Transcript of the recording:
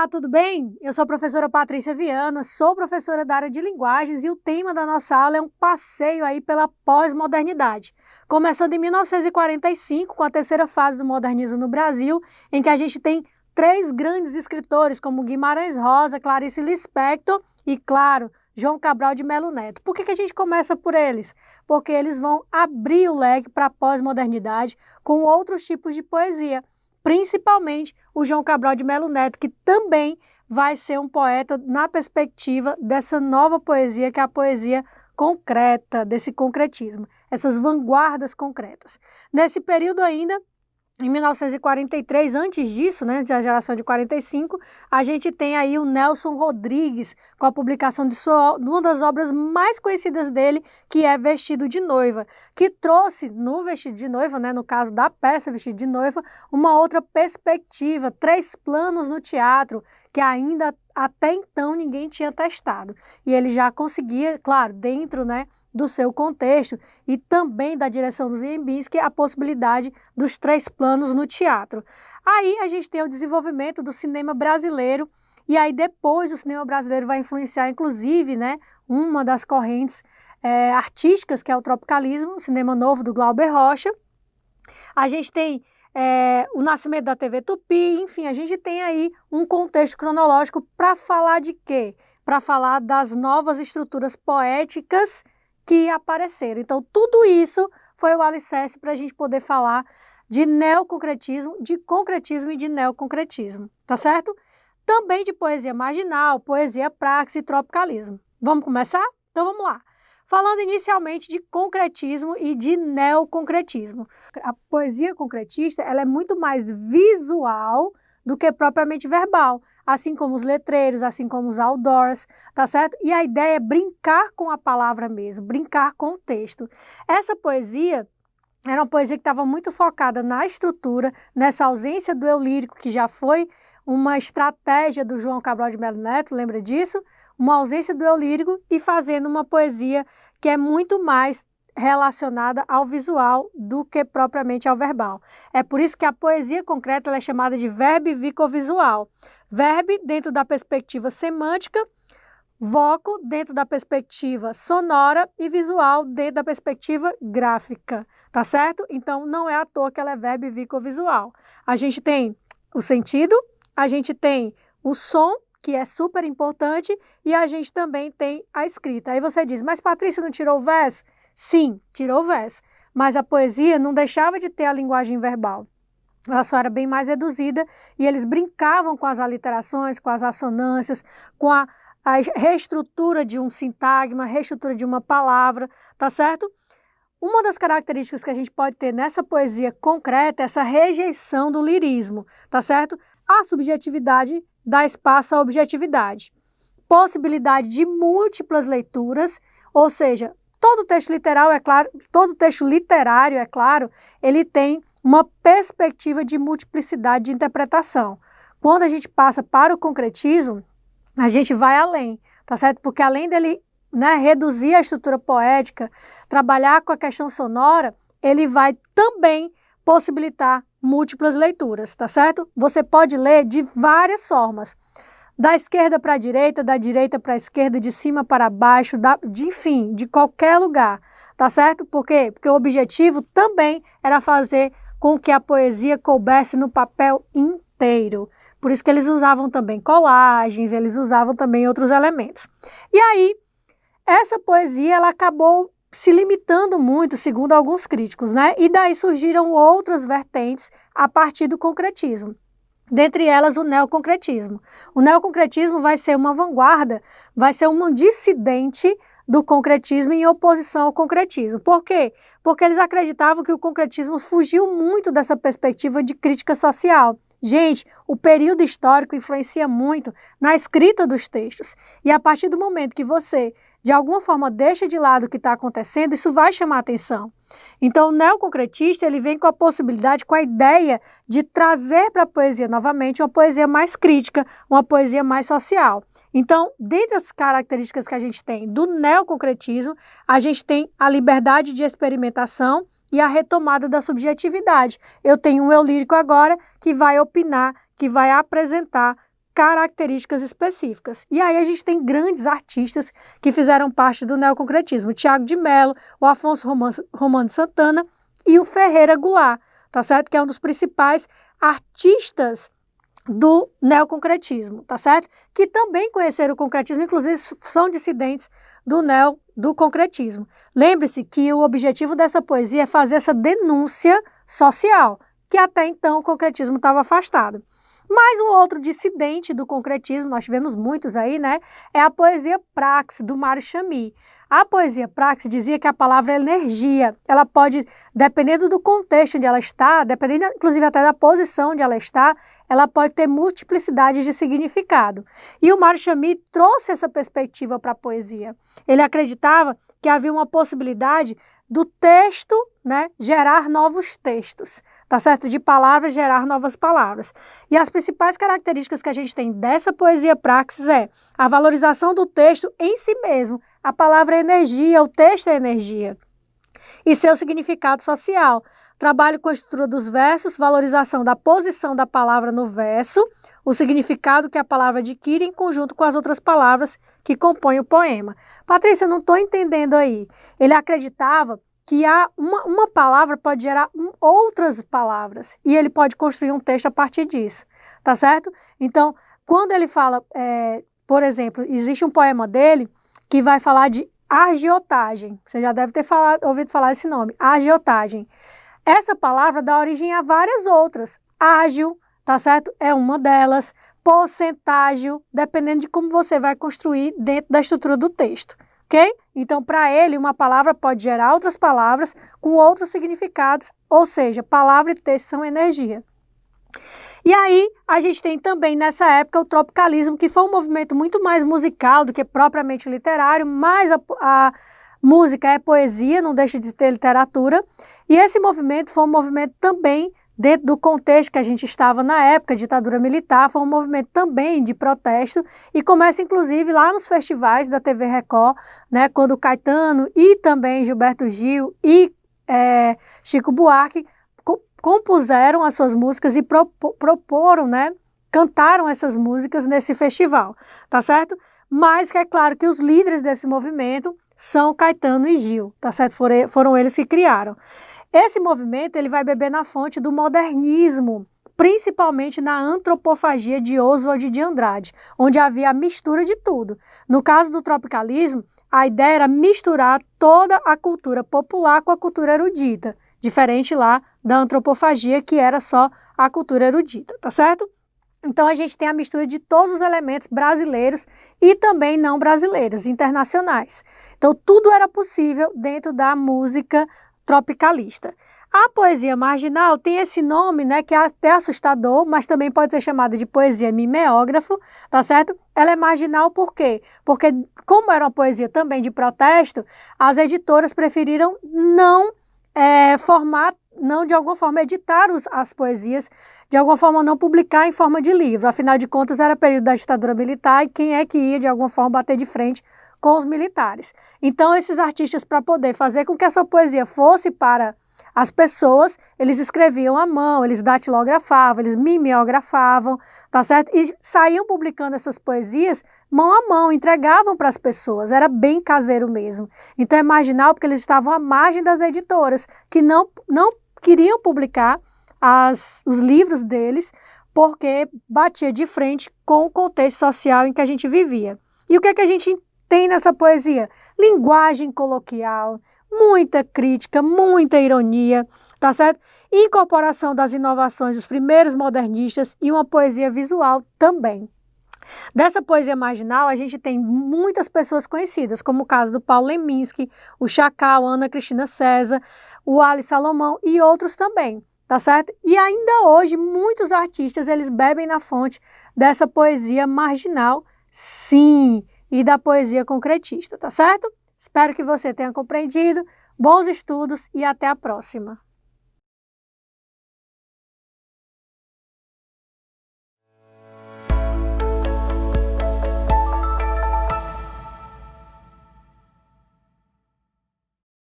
Olá, tudo bem? Eu sou a professora Patrícia Viana, sou professora da área de linguagens e o tema da nossa aula é um passeio aí pela pós-modernidade. Começando em 1945, com a terceira fase do modernismo no Brasil, em que a gente tem três grandes escritores como Guimarães Rosa, Clarice Lispector e, claro, João Cabral de Melo Neto. Por que a gente começa por eles? Porque eles vão abrir o leque para a pós-modernidade com outros tipos de poesia, principalmente o João Cabral de Melo Neto, que também vai ser um poeta na perspectiva dessa nova poesia, que é a poesia concreta, desse concretismo, essas vanguardas concretas. Nesse período ainda, em 1943, antes disso, né, da geração de 45, a gente tem aí o Nelson Rodrigues, com a publicação de uma das obras mais conhecidas dele, que é Vestido de Noiva, que trouxe no Vestido de Noiva, né, no caso da peça Vestido de Noiva, uma outra perspectiva, três planos no teatro, que ainda até então ninguém tinha testado. E ele já conseguia, claro, dentro, né, do seu contexto e também da direção do Ziembinski, a possibilidade dos três planos no teatro. Aí a gente tem o desenvolvimento do cinema brasileiro, e aí depois o cinema brasileiro vai influenciar, inclusive, né, uma das correntes artísticas, que é o tropicalismo, o cinema novo do Glauber Rocha. A gente tem o nascimento da TV Tupi, enfim, a gente tem aí um contexto cronológico para falar de quê? Para falar das novas estruturas poéticas que apareceram. Então, tudo isso foi o alicerce para a gente poder falar de neoconcretismo, de concretismo e de neoconcretismo, tá certo? Também de poesia marginal, poesia praxe e tropicalismo. Vamos começar? Então, vamos lá. Falando inicialmente de concretismo e de neoconcretismo. A poesia concretista ela é muito mais visual do que propriamente verbal, assim como os letreiros, assim como os outdoors, tá certo? E a ideia é brincar com a palavra mesmo, brincar com o texto. Essa poesia era uma poesia que estava muito focada na estrutura, nessa ausência do eu lírico, que já foi uma estratégia do João Cabral de Melo Neto, lembra disso? Uma ausência do eu lírico e fazendo uma poesia que é muito mais relacionada ao visual do que propriamente ao verbal. É por isso que a poesia concreta ela é chamada de verbo vicovisual. Verbo dentro da perspectiva semântica, voco dentro da perspectiva sonora e visual dentro da perspectiva gráfica, tá certo? Então, não é à toa que ela é verbo vicovisual. A gente tem o sentido, a gente tem o som, que é super importante, e a gente também tem a escrita. Aí você diz, mas Patrícia não tirou o verso? Sim, tirou o verso, mas a poesia não deixava de ter a linguagem verbal. Ela só era bem mais reduzida e eles brincavam com as aliterações, com as assonâncias, com a reestrutura de um sintagma, reestrutura de uma palavra, tá certo? Uma das características que a gente pode ter nessa poesia concreta é essa rejeição do lirismo, tá certo? A subjetividade dá espaço à objetividade. Possibilidade de múltiplas leituras, ou seja, todo texto literal, é claro, todo texto literário, é claro, ele tem uma perspectiva de multiplicidade de interpretação. Quando a gente passa para o concretismo, a gente vai além, tá certo? Porque além dele, né, reduzir a estrutura poética, trabalhar com a questão sonora, ele vai também possibilitar múltiplas leituras, tá certo? Você pode ler de várias formas. Da esquerda para a direita, da direita para a esquerda, de cima para baixo, enfim, de qualquer lugar, tá certo? Por quê? Porque o objetivo também era fazer com que a poesia coubesse no papel inteiro. Por isso que eles usavam também colagens, eles usavam também outros elementos. E aí, essa poesia ela acabou se limitando muito, segundo alguns críticos, né? E daí surgiram outras vertentes a partir do concretismo. Dentre elas, o neoconcretismo. O neoconcretismo vai ser uma vanguarda, vai ser um dissidente do concretismo em oposição ao concretismo. Por quê? Porque eles acreditavam que o concretismo fugiu muito dessa perspectiva de crítica social. Gente, o período histórico influencia muito na escrita dos textos. E a partir do momento que você, de alguma forma, deixa de lado o que está acontecendo, isso vai chamar atenção. Então, o neoconcretista, ele vem com a possibilidade, com a ideia de trazer para a poesia novamente uma poesia mais crítica, uma poesia mais social. Então, dentre as características que a gente tem do neoconcretismo, a gente tem a liberdade de experimentação e a retomada da subjetividade. Eu tenho um eu lírico agora que vai opinar, que vai apresentar características específicas. E aí a gente tem grandes artistas que fizeram parte do neoconcretismo, o Tiago de Mello, o Afonso Romano de Santana e o Ferreira Goulart, tá certo? Que é um dos principais artistas do neoconcretismo, tá certo? Que também conheceram o concretismo, inclusive são dissidentes do concretismo. Lembre-se que o objetivo dessa poesia é fazer essa denúncia social, que até então o concretismo estava afastado. Mas um outro dissidente do concretismo, nós tivemos muitos aí, né? É a poesia praxe, do Mário Chamie. A poesia praxe dizia que a palavra é energia. Ela pode, dependendo do contexto onde ela está, dependendo inclusive até da posição onde ela está, ela pode ter multiplicidade de significado. E o Mário Chamie trouxe essa perspectiva para a poesia. Ele acreditava que havia uma possibilidade do texto, né, gerar novos textos, tá certo? De palavras gerar novas palavras. E as principais características que a gente tem dessa poesia praxis é a valorização do texto em si mesmo. A palavra é energia, o texto é energia. E seu significado social. Trabalho com a estrutura dos versos, valorização da posição da palavra no verso, o significado que a palavra adquire em conjunto com as outras palavras que compõem o poema. Patrícia, não estou entendendo aí. Ele acreditava que uma palavra pode gerar outras palavras e ele pode construir um texto a partir disso, tá certo? Então, quando ele fala, por exemplo, existe um poema dele que vai falar de agiotagem. Você já deve ter ouvido falar esse nome, agiotagem. Essa palavra dá origem a várias outras. Ágil, tá certo? É uma delas. Porcentágio, dependendo de como você vai construir dentro da estrutura do texto, ok? Então, para ele, uma palavra pode gerar outras palavras com outros significados, ou seja, palavra e texto são energia. E aí, a gente tem também, nessa época, o tropicalismo, que foi um movimento muito mais musical do que propriamente literário, mas a música é poesia, não deixa de ter literatura. E esse movimento foi um movimento também, dentro do contexto que a gente estava na época, ditadura militar, foi um movimento também de protesto e começa, inclusive, lá nos festivais da TV Record, né, quando Caetano e também Gilberto Gil e Chico Buarque compuseram as suas músicas e proporam, né, cantaram essas músicas nesse festival, tá certo? Mas que é claro que os líderes desse movimento são Caetano e Gil, tá certo? Foram eles que criaram. Esse movimento ele vai beber na fonte do modernismo, principalmente na antropofagia de Oswald de Andrade, onde havia a mistura de tudo. No caso do tropicalismo, a ideia era misturar toda a cultura popular com a cultura erudita, diferente lá da antropofagia, que era só a cultura erudita, tá certo? Então, a gente tem a mistura de todos os elementos brasileiros e também não brasileiros, internacionais. Então, tudo era possível dentro da música tropicalista. A poesia marginal tem esse nome, né, que é até assustador, mas também pode ser chamada de poesia mimeógrafo, tá certo? Ela é marginal por quê? Porque, como era uma poesia também de protesto, as editoras preferiram não de alguma forma editar as poesias, de alguma forma não publicar em forma de livro. Afinal de contas, era período da ditadura militar e quem é que ia de alguma forma bater de frente com os militares. Então, esses artistas, para poder fazer com que a sua poesia fosse para as pessoas, eles escreviam à mão, eles datilografavam, eles mimeografavam, tá certo? E saíam publicando essas poesias mão a mão, entregavam para as pessoas, era bem caseiro mesmo. Então é marginal porque eles estavam à margem das editoras, que não queriam publicar os livros deles, porque batia de frente com o contexto social em que a gente vivia. E o que é que a gente tem nessa poesia? Linguagem coloquial, muita crítica, muita ironia, tá certo? Incorporação das inovações dos primeiros modernistas e uma poesia visual também. Dessa poesia marginal, a gente tem muitas pessoas conhecidas, como o caso do Paulo Leminski, o Chacal, Ana Cristina César, o Ali Salomão e outros também, tá certo? E ainda hoje, muitos artistas, eles bebem na fonte dessa poesia marginal, sim, e da poesia concretista, tá certo? Espero que você tenha compreendido. Bons estudos e até a próxima!